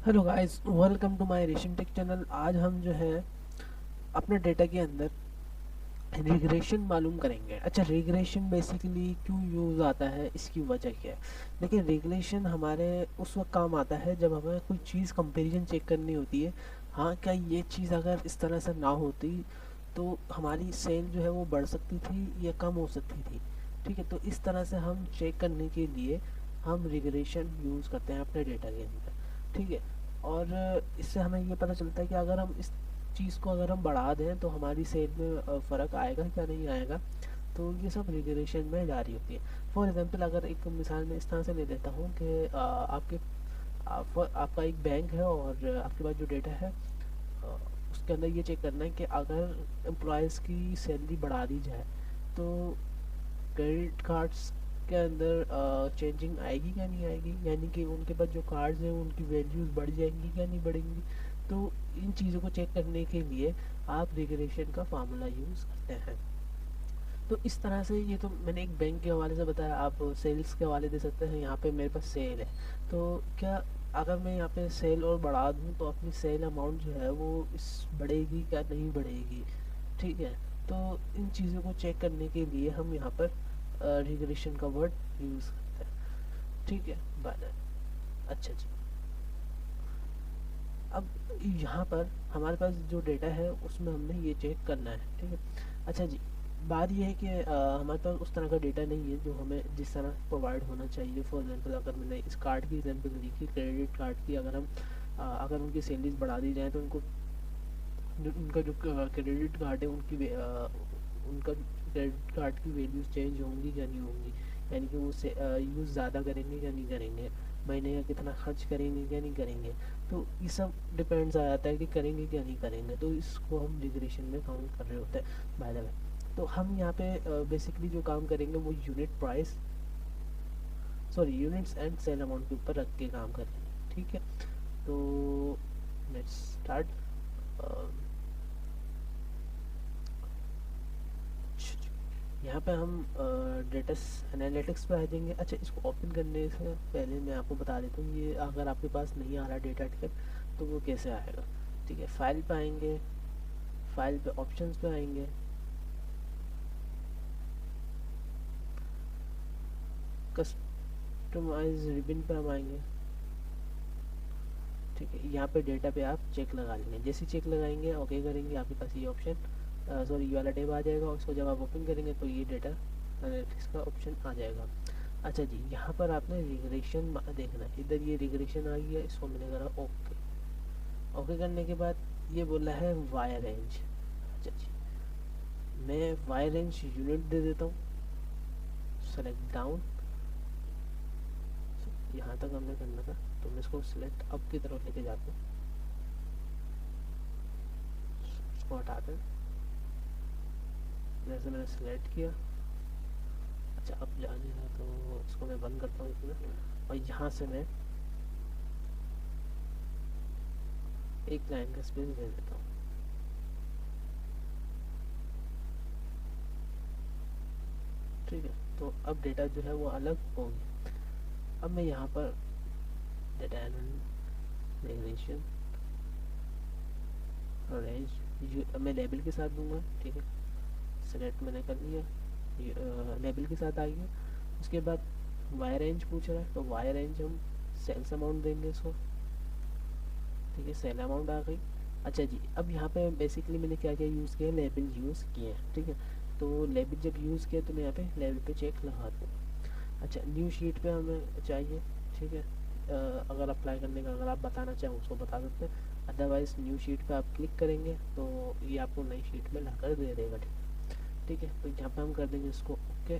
Hello guys, welcome to my racing tech channel. आज हम जो है अपने डेटा के अंदर रिग्रेशन मालूम करेंगे। अच्छा, रिग्रेशन बेसिकली क्यों यूज़ आता है, इसकी वजह क्या है। देखिए, रिग्रेशन हमारे उस वक्त काम आता है जब हमें कोई चीज़ कंपैरिजन चेक करनी होती है। हाँ, क्या ये चीज़ अगर इस तरह से ना होती तो हमारी सेल जो है वो बढ़ सकती थी या कम हो सकती थी। ठीक है, तो इस तरह से हम चेक करने के लिए हम रिग्रेशन यूज़ करते हैं अपने डेटा के अंदर। ठीक है, और इससे हमें ये पता चलता है कि अगर हम इस चीज़ को अगर हम बढ़ा दें तो हमारी सेल में फ़र्क आएगा क्या नहीं आएगा। तो ये सब रिग्रेशन में जारी होती है। फॉर एग्जांपल, अगर एक मिसाल मैं इस तरह से ले लेता हूँ कि आपका एक बैंक है और आपके पास जो डेटा है उसके अंदर ये चेक करना है कि अगर एम्प्लॉयज़ की सैलरी बढ़ा दी जाए तो क्रेडिट कार्ड्स के अंदर चेंजिंग आएगी क्या नहीं आएगी, यानी कि उनके पास जो कार्ड्स हैं उनकी वैल्यूज़ बढ़ जाएंगी क्या नहीं बढ़ेंगी। तो इन चीज़ों को चेक करने के लिए आप रिग्रेशन का फार्मूला यूज़ करते हैं। तो इस तरह से ये तो मैंने एक बैंक के हवाले से बताया, आप सेल्स के हवाले दे सकते हैं। यहाँ पे मेरे पास सेल है, तो क्या अगर मैं यहाँ पे सेल और बढ़ा दूँ तो अपनी सेल अमाउंट जो है वो इस बढ़ेगी क्या नहीं बढ़ेगी। ठीक है, तो इन चीज़ों को चेक करने के लिए हम यहाँ पर रिग्रेशन का वर्ड यूज़ करते हैं। ठीक है, बाय। अच्छा जी, अब यहाँ पर हमारे पास जो डेटा है उसमें हमने ये चेक करना है। ठीक है, अच्छा जी, बात ये है कि हमारे पास उस तरह का डेटा नहीं है जो हमें जिस तरह प्रोवाइड होना चाहिए। फॉर एग्जांपल, अगर मैंने इस कार्ड की एग्जांपल दी कि क्रेडिट कार्ड की अगर हम अगर उनकी सैलरीज बढ़ा दी जाए तो उनको उनका जो क्रेडिट कार्ड है उनका क्रेडिट कार्ड की वैल्यूज चेंज होंगी या नहीं होंगी, यानी कि वो यूज़ ज़्यादा करेंगे या नहीं करेंगे, महीने का कितना खर्च करेंगे क्या नहीं करेंगे। तो ये सब डिपेंड्स आ जाता है कि करेंगे क्या नहीं करेंगे, तो इसको हम रिग्रेशन में काउंट कर रहे होते हैं बाय द वे। तो हम यहाँ पे बेसिकली जो काम करेंगे वो unit price, sorry units and sale amount के ऊपर रख के काम करेंगे। ठीक है, तो लेट्स स्टार्ट। यहाँ पे हम डेटा एनालिटिक्स पे आ जाएंगे। अच्छा, इसको ओपन करने से पहले मैं आपको बता देता हूँ, ये अगर आपके पास नहीं आ रहा डेटा टिकट तो वो कैसे आएगा। ठीक है, फाइल पे आएंगे, फाइल पे ऑप्शंस पे आएंगे, कस्टमाइज रिबन पे हम आएंगे। ठीक है, यहाँ पे डेटा पे आप चेक लगा लेंगे। जैसे चेक लगाएंगे ओके करेंगे, आपके पास ये ऑप्शन सॉरी ये वाला टैब आ जाएगा। उसको जब आप ओपन करेंगे तो ये डेटा एनालिटिक्स का ऑप्शन आ जाएगा। अच्छा जी, यहाँ पर आपने रिग्रेशन देखना है। इधर ये रिग्रेशन आ गया, इसको मैंने करा ओके। ओके करने के बाद ये बोला है वाई रेंज। अच्छा जी, मैं वाई रेंज यूनिट दे देता हूँ, सेलेक्ट डाउन। यहाँ तक हमने करना था, तो मैं इसको सिलेक्ट अप की तरफ लेके जाता हूँ। इसको हटाते हैं, जैसे मैंने सिलेक्ट किया। अच्छा, अब जाने का तो इसको मैं बंद करता हूँ इसमें, और यहाँ से मैं एक लाइन का स्पेस दे देता हूँ। ठीक है, तो अब डेटा जो है वो अलग हो गया। अब मैं यहाँ पर डेटा एनालिसिस रेंज मैं लेबल के साथ दूंगा। ठीक है, सेलेक्ट मैंने कर लिया, लेबल के साथ आ गया। उसके बाद वाई रेंज पूछ रहा है, तो वाई रेंज हम सेल्स अमाउंट देंगे इसको। ठीक है, सेल अमाउंट आ गई। अच्छा जी, अब यहाँ पे बेसिकली मैंने क्या क्या यूज़ किया, लेबल यूज़ किए हैं। ठीक है, तो लेबल जब यूज़ किया तो मैं यहाँ पे लेबल पे चेक लगा दूँ। अच्छा, न्यू शीट पे हमें चाहिए। ठीक है, अगर अप्लाई करने का अगर आप बताना चाहें उसको बता सकते हैं, अदरवाइज़ न्यू शीट पे आप क्लिक करेंगे तो ये आपको नई शीट में ला कर दे देगा। ठीक है, तो यहाँ पे हम कर देंगे इसको ओके।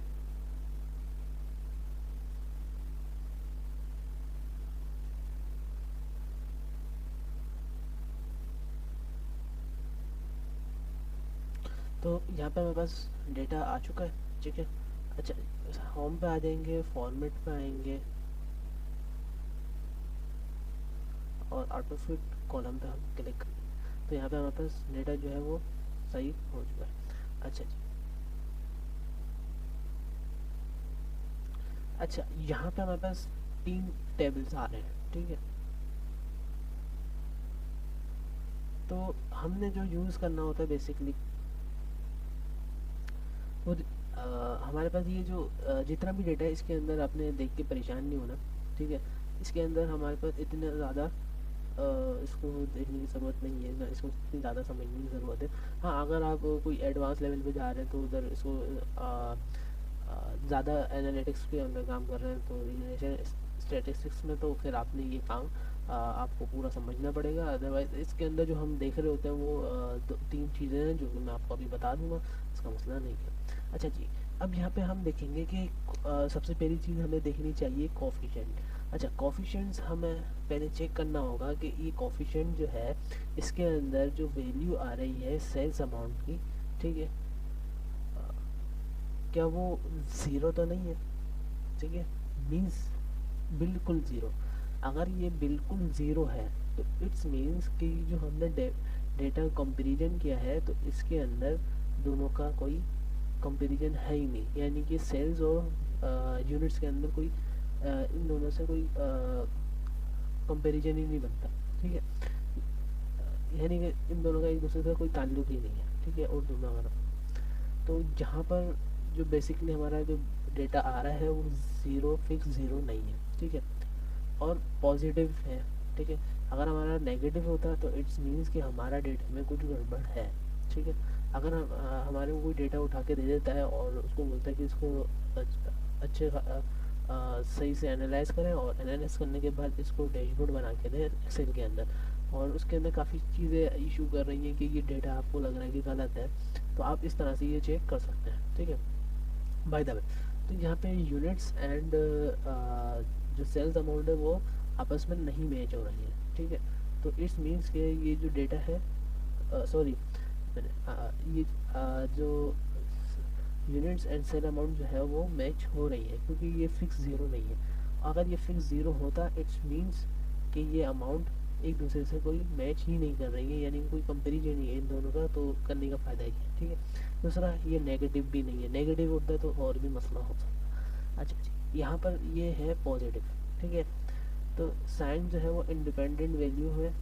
तो यहाँ पे मेरे पास डेटा आ चुका है। ठीक है, अच्छा होम पे आ जाएंगे, फॉर्मेट पे आएंगे और ऑटो फिट कॉलम पे हम क्लिक करेंगे, तो यहाँ पे हमारे पास डेटा जो है वो सही हो चुका है। अच्छा जी, अच्छा यहाँ पे हमारे पास तीन टेबल्स आ रहे हैं। ठीक है, तो हमने जो यूज़ करना होता है बेसिकली वो हमारे पास ये जो जितना भी डेटा है इसके अंदर आपने देख के परेशान नहीं होना, ठीक है। इसके अंदर हमारे पास इतना ज़्यादा इसको देखने की ज़रूरत नहीं है ना, इसको इतनी ज़्यादा समझने की ज़रूरत है। हाँ, अगर आप कोई एडवांस लेवल पे जा रहे हैं तो उधर इसको ज़्यादा एनालिटिक्स के अंदर काम कर रहे हैं तो रिलेशन स्टैटिस्टिक्स में तो फिर आपने ये काम आपको पूरा समझना पड़ेगा। अदरवाइज़ इसके अंदर जो हम देख रहे होते हैं वो दो तीन चीज़ें हैं जो कि मैं आपको अभी बता दूंगा, इसका मसला नहीं है। अच्छा जी, अब यहाँ पे हम देखेंगे कि सबसे पहली चीज़ हमें देखनी चाहिए कोफिशिएंट। अच्छा, कोफिशिएंट्स हमें पहले चेक करना होगा कि ये कोफिशिएंट जो है इसके अंदर जो वैल्यू आ रही है सेल्स अमाउंट की, ठीक है, क्या वो ज़ीरो तो नहीं है, ठीक है, मीन्स बिल्कुल ज़ीरो। अगर ये बिल्कुल ज़ीरो है तो इट्स मीन्स कि जो हमने डेटा कंपैरिजन किया है तो इसके अंदर दोनों का कोई कंपैरिजन है ही नहीं, यानी कि सेल्स और यूनिट्स के अंदर कोई इन दोनों से कोई कंपैरिजन ही नहीं बनता, ठीक है। यानी कि इन दोनों का एक दूसरे से कोई ताल्लुक ही नहीं है, ठीक है। और दोनों अगर तो जहाँ पर जो बेसिकली हमारा जो डेटा आ रहा है वो ज़ीरो फिक्स ज़ीरो नहीं है, ठीक है, और पॉजिटिव है, ठीक है। अगर हमारा नेगेटिव होता है तो इट्स मीन्स कि हमारा डेटा में कुछ गड़बड़ है, ठीक है। अगर हम हमारे को कोई डेटा उठा के दे देता है और उसको बोलता है कि इसको अच्छे सही से एनालाइज करें और एनालाइज करने के बाद इसको डैशबोर्ड बना के दें एक्सेल के अंदर, और उसके अंदर काफ़ी चीज़ें इशू कर रही हैं कि ये डेटा आपको लग रहा है कि गलत है, तो आप इस तरह से ये चेक कर सकते हैं, ठीक है। बाय द वे, तो यहाँ पे यूनिट्स एंड जो सेल्स अमाउंट है वो आपस में नहीं मैच हो रही है, ठीक है। तो इट्स मीन्स कि ये जो डेटा है सॉरी ये जो यूनिट्स एंड सेल अमाउंट जो है वो मैच हो रही है क्योंकि ये फिक्स ज़ीरो नहीं है। अगर ये फिक्स ज़ीरो होता इट्स मीन्स कि ये अमाउंट एक दूसरे से कोई मैच ही नहीं कर रही है, यानी कोई कंपेरिजन नहीं है इन दोनों का, तो करने का फ़ायदा ही है, ठीक है। दूसरा, ये नेगेटिव भी नहीं है, नेगेटिव होता तो और भी मसला हो सकता। अच्छा जी, यहाँ पर ये है पॉजिटिव, ठीक है। तो साइन जो है वो इंडिपेंडेंट वैल्यू है,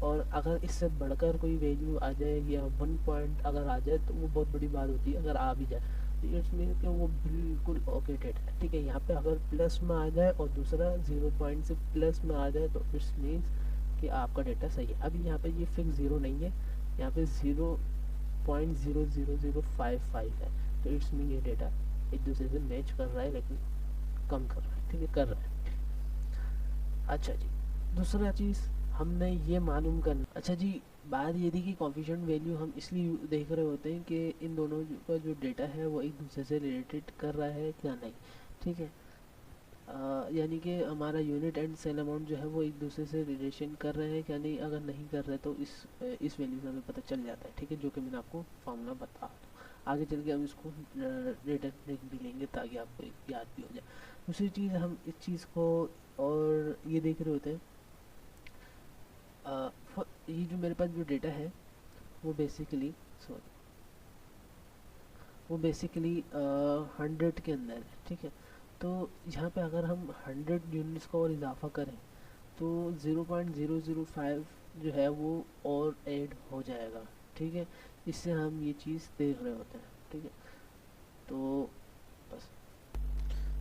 और अगर इससे बढ़कर कोई वैल्यू आ जाए या 1 पॉइंट अगर आ जाए तो वो बहुत बड़ी बात होती है, अगर आ भी जाए तो इट्स मीन कि वो बिल्कुल ओकेटेड है, ठीक है। यहाँ पे अगर प्लस में आ जाए और दूसरा 0 पॉइंट से प्लस में आ जाए तो इट्स मीन्स कि आपका डेटा सही है। अभी यहाँ पे ये फिक्स ज़ीरो नहीं है, यहाँ पे 0.00055 है, तो इट्स मीन ये डेटा एक दूसरे से मैच कर रहा है लेकिन कम कर रहा है, ठीक है, कर रहा है। अच्छा जी, दूसरा चीज़ हमने ये मालूम करना, अच्छा जी, बात ये थी कि कोफिशिएंट वैल्यू हम इसलिए देख रहे होते हैं कि इन दोनों का जो डेटा है वो एक दूसरे से रिलेटेड कर रहा है क्या नहीं, ठीक है। यानी कि हमारा यूनिट एंड सेल अमाउंट जो है वो एक दूसरे से रिलेशन कर रहे हैं क्या नहीं, अगर नहीं कर रहे तो इस वैल्यू से हमें पता चल जाता है, ठीक है, जो कि मैंने आपको फार्मूला बता दूँ। आगे चल के हम इसको रिटर्न लिख भी लेंगे ताकि आपको याद भी हो जाए। दूसरी चीज़, हम इस चीज़ को और ये देख रहे होते हैं, ये जो मेरे पास जो डेटा है वो बेसिकली 100 के अंदर है, ठीक है। तो यहाँ पे अगर हम 100 यूनिट्स का और इजाफा करें तो 0.005 जो है वो और ऐड हो जाएगा, ठीक है। इससे हम ये चीज़ देख रहे होते हैं, ठीक है। तो बस,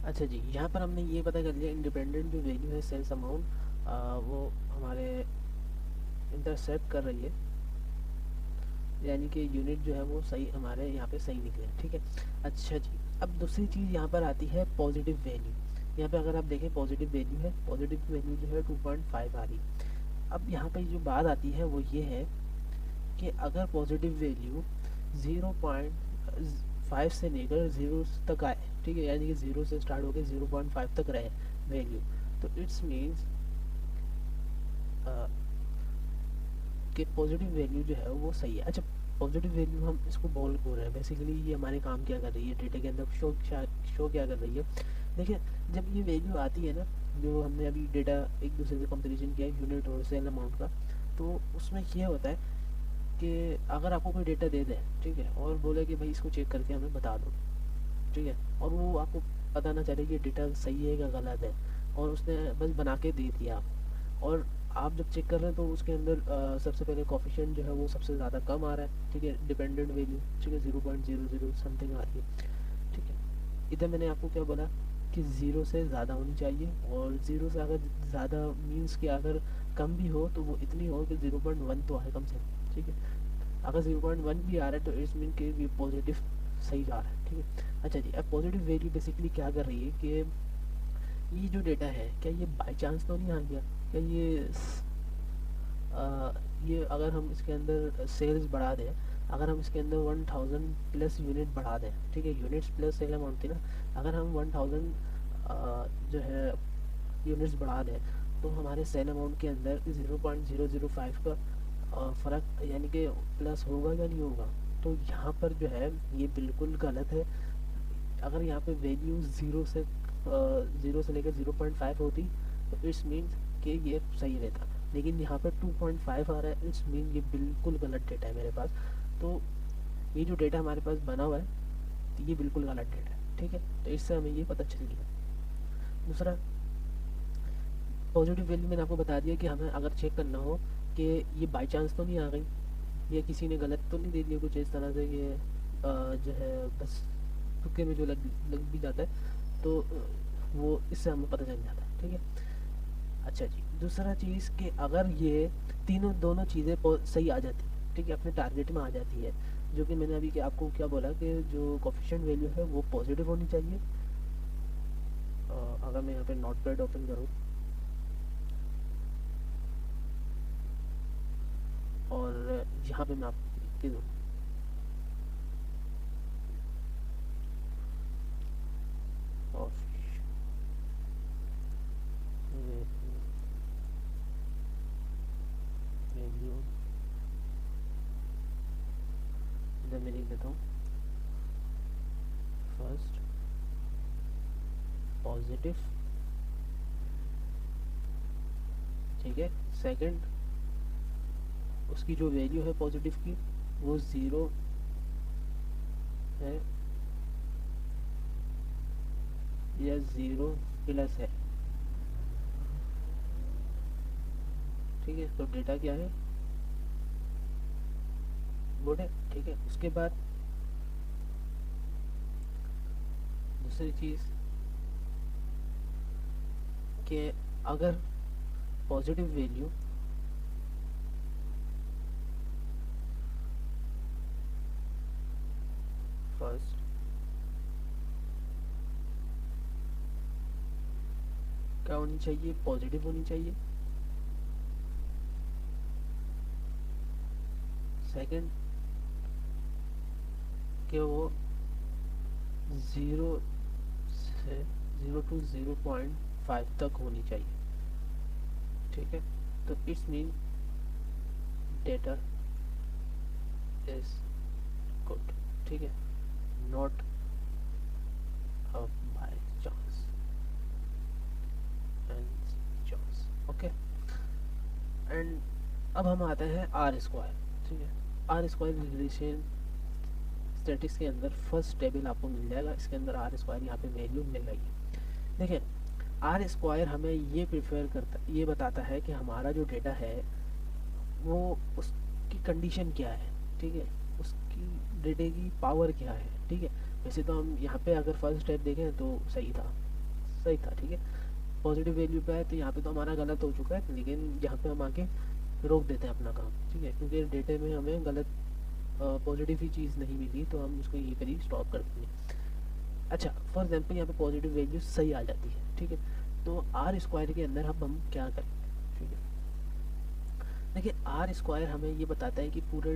अच्छा जी, यहाँ पर हमने ये पता कर लिया इंडिपेंडेंट जो वैल्यू है सेल्स अमाउंट वो हमारे इंटरसेप्ट कर रही है, यानी कि यूनिट जो है वो सही हमारे यहाँ पे सही निकले, ठीक है। अच्छा जी, अब दूसरी चीज़ यहाँ पर आती है पॉजिटिव वैल्यू। यहाँ पे अगर आप देखें पॉजिटिव वैल्यू है, पॉजिटिव वैल्यू जो है 2.5 आ रही। अब यहाँ पे जो बात आती है वो ये है कि अगर पॉजिटिव वैल्यू 0.5 से लेकर 0 तक आए, ठीक है, यानी कि 0 से स्टार्ट होकर 0.5 तक रहे वैल्यू, तो इट्स मीन्स कि पॉजिटिव वैल्यू जो है वो सही है। अच्छा, पॉजिटिव वैल्यू हम इसको बोल रहे हैं, बेसिकली ये हमारे काम क्या कर रही है, डेटा के अंदर शो क्या कर रही है। देखिए, जब ये वैल्यू आती है ना, जो हमने अभी डेटा एक दूसरे से कंपेरिजन किया यूनिट और सेल अमाउंट का, तो उसमें ये होता है कि अगर आपको कोई डेटा दे दे, ठीक है, और बोले कि भाई इसको चेक करके हमें बता दो, ठीक है, और वो आपको पता ना चले कि डेटा सही है या गलत है, और उसने बस बना के दे दिया, और आप जब चेक कर रहे हैं तो उसके अंदर सबसे पहले कोफिशिएंट जो है वो सबसे ज़्यादा कम आ रहा है, ठीक है, डिपेंडेंट वैल्यू, ठीक है, 0.00 समथिंग आ रही है, ठीक है। इधर मैंने आपको क्या बोला कि ज़ीरो से ज़्यादा होनी चाहिए, और ज़ीरो से अगर ज़्यादा मीन्स कि अगर कम भी हो तो वो इतनी हो कि 0.1 तो आए कम से कम, ठीक है। अगर 0.1 भी आ रहा है तो इट्स मीन कि ये पॉजिटिव सही जा रहा है, ठीक है। अच्छा जी, अब पॉजिटिव वैल्यू बेसिकली क्या कर रही है कि ये जो डेटा है क्या ये बाय चांस तो नहीं आ गया, क्या ये अगर हम इसके अंदर सेल्स बढ़ा दें, अगर हम इसके अंदर 1000 प्लस यूनिट बढ़ा दें, ठीक है, यूनिट्स प्लस सेल अमाउंट थी ना, अगर हम 1000 जो है यूनिट्स बढ़ा दें तो हमारे सेल अमाउंट के अंदर 0.005 का फ़र्क यानी कि प्लस होगा या नहीं होगा। तो यहाँ पर जो है ये बिल्कुल गलत है। अगर यहाँ पे वैल्यू ज़ीरो से लेकर 0.5 होती तो इट्स मीन्स कि ये सही रहता, लेकिन यहाँ पर 2.5 आ रहा है, इट्स मीन ये बिल्कुल गलत डेटा है मेरे पास। तो ये जो डेटा हमारे पास बना हुआ है तो ये बिल्कुल गलत डेटा है, ठीक है। तो इससे हमें ये पता चल गया। दूसरा, पॉजिटिव वैल्यू मैंने आपको बता दिया कि हमें अगर चेक करना हो कि ये बाई चांस तो नहीं आ गई या किसी ने गलत तो नहीं दे दिया कुछ इस तरह से कि जो है बस तुक्के में जो लग भी जाता है तो वो इससे हमें पता चल जाता है, ठीक है। अच्छा जी, दूसरा चीज़ कि अगर ये दोनों चीज़ें सही आ जाती है, ठीक है, अपने टारगेट में आ जाती है, जो कि मैंने अभी आपको क्या बोला कि जो कोफिशिएंट वैल्यू है वो पॉजिटिव होनी चाहिए। अगर मैं यहाँ पे नोट पैड ओपन करूँ और यहाँ पे मैं आपको लिख के दूँ वैल्यू, इधर मैं लिख देता हूँ फर्स्ट पॉजिटिव, ठीक है, सेकंड उसकी जो वैल्यू है पॉजिटिव की वो 0 है या 0 प्लस है, ठीक है। तो डेटा क्या है, गुड है, ठीक है। उसके बाद दूसरी चीज़ कि अगर पॉजिटिव वैल्यू फर्स्ट क्या होनी चाहिए, पॉजिटिव होनी चाहिए, सेकंड कि वो 0 से 0 to 0.5 तक होनी चाहिए, ठीक है। तो it's mean data is good, ठीक है, not by chance and chance, okay. And अब हम आते हैं आर स्क्वायर, ठीक है। आर स्क्वायर रिग्रेशन स्टैटिक्स के अंदर फर्स्ट टेबल आपको मिल जाएगा, इसके अंदर आर स्क्वायर यहाँ पे वैल्यू मिल रही है। देखिए, आर स्क्वायर हमें ये प्रिफर करता, ये बताता है कि हमारा जो डेटा है वो उसकी कंडीशन क्या है, ठीक है, उसकी डेटे की पावर क्या है, ठीक है। वैसे तो हम यहाँ पे अगर फर्स्ट स्टेप देखें तो सही था, ठीक है। पॉजिटिव वैल्यू पे है तो यहाँ पे तो हमारा गलत हो चुका है, लेकिन यहाँ पे हम आके रोक देते हैं अपना काम, ठीक है, क्योंकि डेटे में हमें गलत पॉजिटिव ही चीज़ नहीं मिली तो हम उसको यहीं पर ही स्टॉप कर देंगे। अच्छा, फॉर एग्जांपल यहाँ पे पॉजिटिव वैल्यू सही आ जाती है, ठीक है। तो आर स्क्वायर के अंदर अब हम क्या करेंगे, ठीक है। देखिए, आर स्क्वायर हमें ये बताता है कि पूरे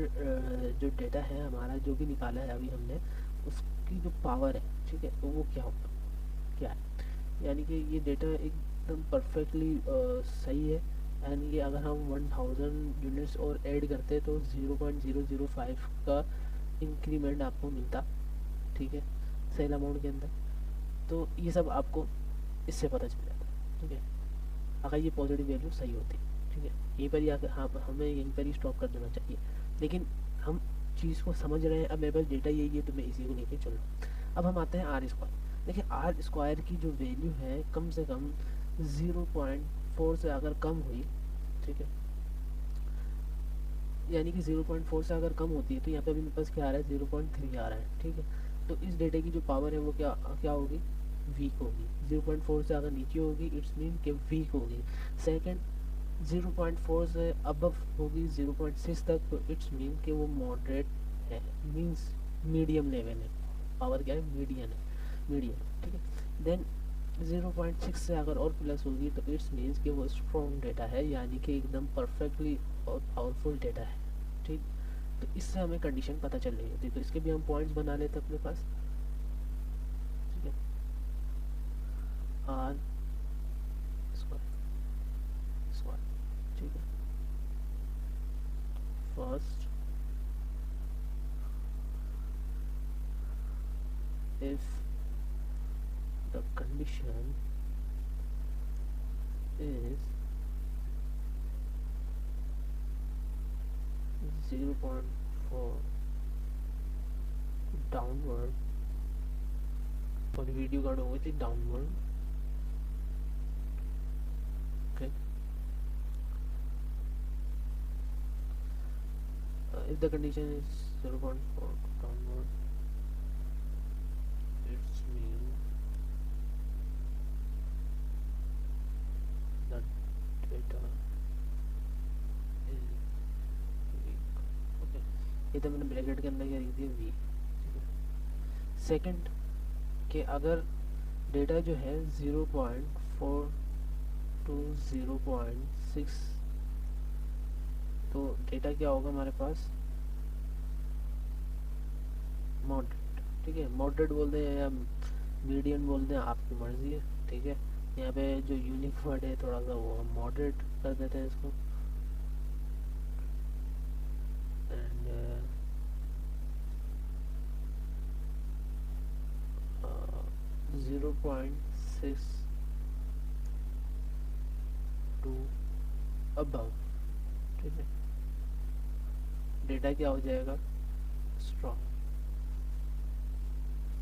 जो डेटा है हमारा जो भी निकाला है अभी हमने उसकी जो पावर है, ठीक है, तो वो क्या है, यानी कि ये डेटा एकदम परफेक्टली सही है। यानी कि अगर हम 1000 यूनिट्स और ऐड करते तो 0.005 का इंक्रीमेंट आपको मिलता, ठीक है, सेल अमाउंट के अंदर। तो ये सब आपको इससे पता चल जाता है, ठीक है, अगर ये पॉजिटिव वैल्यू सही होती, ठीक है। यहीं पर ही आकर हाँ हमें यहीं पर ही स्टॉप कर देना चाहिए, लेकिन हम चीज़ को समझ रहे हैं। अब मेरे पास डेटा यही है तो मैं इसी को लेके चल रहा हूँ। अब हम आते हैं आर स्क्वायर। देखिए, आर स्क्वायर की जो वैल्यू है कम से कम 0.4 से अगर कम हुई, ठीक है, यानी कि 0.4 से अगर कम होती है तो यहाँ पे भी मेरे पास क्या आ रहा है, 0.3 आ रहा है। ठीक है, तो इस डेटा की जो पावर है वो क्या क्या होगी, वीक होगी। 0.4 से अगर नीचे होगी इट्स मीन कि वीक होगी। सेकंड, 0.4 से अबव होगी 0.6 तक, तो इट्स मीन कि वो मॉडरेट है, मीन्स मीडियम लेवल है, पावर क्या है, मीडियम है, मीडियम। ठीक है, देन 0.6 से अगर और प्लस होगी तो इट्स मीन्स कि वो स्ट्रॉन्ग डेटा है, यानी कि एकदम परफेक्टली और पावरफुल डेटा है। ठीक, तो इससे हमें कंडीशन पता चल रही होती है, तो इसके भी हम पॉइंट्स बना लेते हैं अपने पास। ठीक है, आर स्क्वायर स्क्वायर। ठीक है, first if the condition is 0.4 downward, और वीडियो गार्ड हो गई थी downward. Okay, if the condition is 0.4 downward, it's mean the data is weak। Okay, ये तो मैंने ब्रैकेट के अंदर क्या लिख दिया, वीक। ठीक है, सेकंड कि अगर डेटा जो है 0.4 टू 0.6, तो डेटा क्या होगा हमारे पास, मॉडरेट। ठीक है, मॉडरेट बोलते हैं या मीडियम बोलते हैं, आपकी मर्जी है। ठीक है, यहाँ पे जो यूनिक वर्ड है थोड़ा सा वो हम मॉडरेट कर देते हैं इसको। And 0.6 to above. ठीक है, डेटा क्या हो जाएगा, स्ट्रॉन्ग।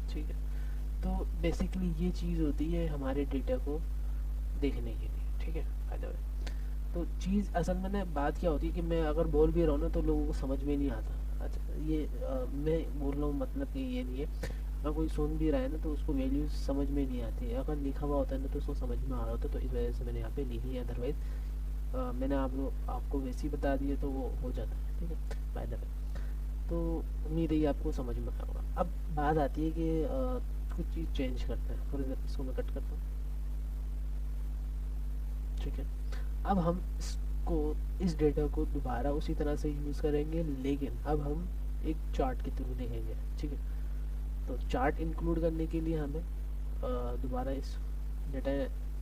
ठीक है, तो बेसिकली ये चीज़ होती है हमारे डेटा को देखने के लिए। ठीक है, बाय द वे, तो चीज़ असल में ना बात क्या होती है कि मैं अगर बोल भी रहा हूँ ना तो लोगों को समझ में नहीं आता। अच्छा, ये मैं बोल रहा हूँ मतलब कि ये नहीं है, अगर कोई सुन भी रहा है ना तो उसको वैल्यूज समझ में नहीं आती है, अगर लिखा हुआ होता है ना तो उसको समझ में आ रहा होता है, तो इस वजह से मैंने यहाँ पे लिखी है। अदरवाइज मैंने आपको वैसे ही बता दिए तो वो हो जाता है। ठीक है, बाय द वे, तो उम्मीद है कि आपको समझ में आया होगा। अब बात आती है कि कुछ चीज़ चेंज करते हैं। फॉर एग्जाम्पल इसको मैं कट करता हूँ। ठीक है, अब हम इसको, इस डेटा को दोबारा उसी तरह से यूज़ करेंगे, लेकिन अब हम एक चार्ट के थ्रू देखेंगे। ठीक है, तो चार्ट इंक्लूड करने के लिए हमें दोबारा इस डेटा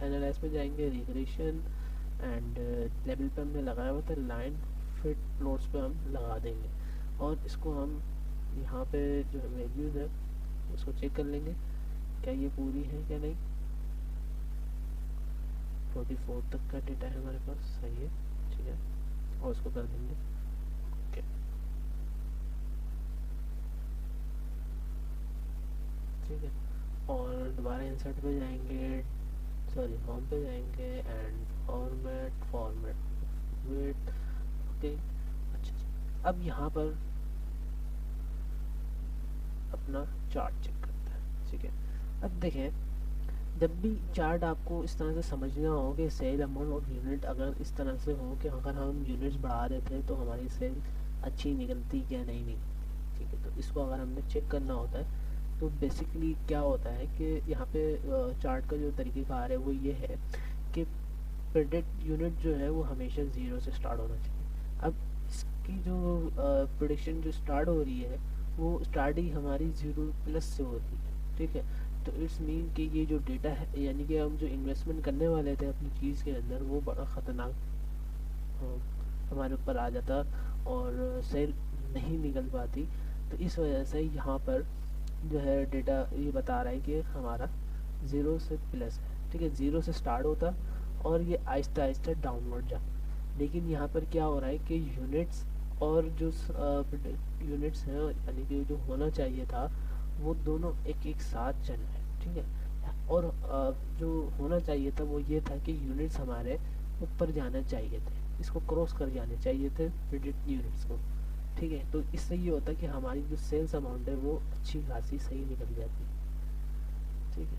एनालाइज पे जाएंगे, रिग्रेशन एंड लेवल पे हमने लगाया हुआ था लाइन फिट प्लॉट्स पे हम लगा देंगे, और इसको हम यहाँ पे जो वैल्यूज़ है उसको चेक कर लेंगे क्या ये पूरी है क्या नहीं। 44 तक का डेटा है हमारे पास, सही है। ठीक है, और उसको कर देंगे ओके। ठीक है, और दोबारा इंसर्ट पे जाएंगे, सॉरी होम पे जाएंगे एंड फॉर्मेट वेट। ओके, अच्छा, अब यहाँ पर अपना चार्ट चेक करते हैं। ठीक है, अब देखें, जब भी चार्ट आपको इस तरह से समझना हो कि सेल अमाउंट और यूनिट अगर इस तरह से हो कि अगर हम यूनिट्स बढ़ा रहे थे तो हमारी सेल अच्छी निकलती क्या नहीं निकलती। ठीक है, तो इसको अगर हमने चेक करना होता है तो बेसिकली क्या होता है कि यहाँ पे चार्ट का जो तरीक़ेकार है वो ये है कि प्रेडिक्ट यूनिट जो है वो हमेशा ज़ीरो से स्टार्ट होना चाहिए। अब इसकी जो प्रेडिक्शन जो स्टार्ट हो रही है वो स्टार्टिंग हमारी 0+ से हो रही है। ठीक है, तो इट्स मीन कि ये जो डेटा है, यानी कि हम जो इन्वेस्टमेंट करने वाले थे अपनी चीज़ के अंदर, वो बड़ा ख़तरनाक हमारे ऊपर आ जाता और सेल नहीं निकल पाती। तो इस वजह से यहाँ पर जो है डेटा ये बता रहा है कि हमारा 0 से प्लस है। ठीक है, 0 से स्टार्ट होता और ये आहिस्ता आहिस्ता डाउनवर्ड जा, लेकिन यहाँ पर क्या हो रहा है कि यूनिट्स और जो यूनिट्स हैं यानी कि जो होना चाहिए था वो दोनों एक एक साथ चल रहे हैं। ठीक है, और जो होना चाहिए था वो ये था कि यूनिट्स हमारे ऊपर जाना चाहिए थे। इसको क्रॉस कर जाने चाहिए थे प्रेडिक्ट यूनिट्स को। ठीक है, तो इससे ये होता है कि हमारी जो सेल्स अमाउंट है वो अच्छी खासी सही निकल जाती है। ठीक है,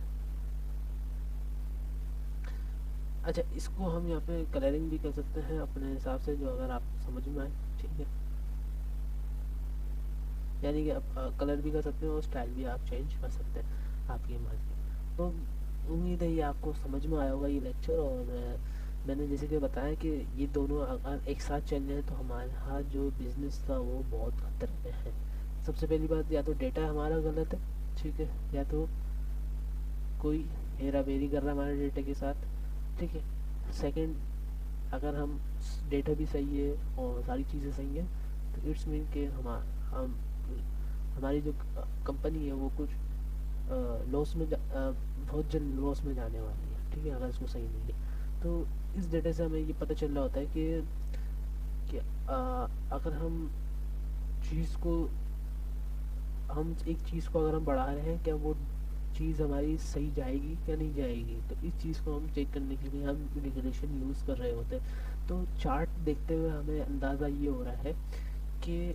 अच्छा इसको हम यहाँ पे कलरिंग भी कर सकते हैं अपने हिसाब से, जो अगर आपको समझ में आए। ठीक है, यानी कि आप कलर भी कर सकते हैं और स्टाइल भी आप चेंज कर सकते हैं आपकी मर्जी। तो उम्मीद है ये आपको समझ में आया होगा ये लेक्चर। और मैंने जैसे कि बताया कि ये दोनों अगर एक साथ चल जाए तो हमारा जो बिज़नेस था वो बहुत खतरे में है। सबसे पहली बात, या तो डेटा हमारा गलत है, ठीक है, या तो कोई हेरा फेरी कर रहा है हमारे डेटा के साथ। ठीक है, सेकंड, अगर हम डेटा भी सही है और सारी चीज़ें सही हैं तो इट्स मीन कि हम हमारी जो कंपनी है वो कुछ लॉस में बहुत जल्द लॉस में जाने वाली है। ठीक है, अगर इसको सही नहीं है तो इस डेटा से हमें ये पता चल रहा होता है कि अगर एक चीज़ को अगर हम बढ़ा रहे हैं, क्या वो चीज़ हमारी सही जाएगी क्या नहीं जाएगी। तो इस चीज़ को हम चेक करने के लिए हम रिग्रेशन यूज़ कर रहे होते हैं। तो चार्ट देखते हुए हमें अंदाज़ा ये हो रहा है कि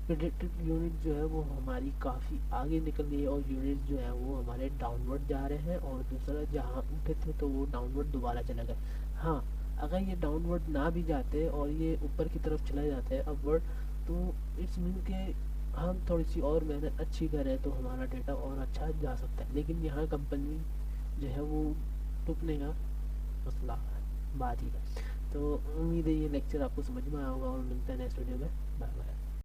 प्रेडिक्टेड यूनिट जो है वो हमारी काफ़ी आगे निकल गई है और यूनिट जो है वो हमारे डाउनवर्ड जा रहे हैं, और दूसरा जहाँ उठे थे तो वो डाउनवर्ड दोबारा चला गया। हाँ, अगर ये डाउनवर्ड ना भी जाते और ये ऊपर की तरफ चला जाते हैं अपवर्ड, तो इट्स मीन के हम थोड़ी सी और मेहनत अच्छी करें तो हमारा डेटा और अच्छा जा सकता है। लेकिन यहाँ कंपनी जो है वो टूटने का मसला बात ही है। तो उम्मीद है ये लेक्चर आपको समझ में आया होगा और मिलते हैं नेक्स्ट वीडियो में। Bye bye.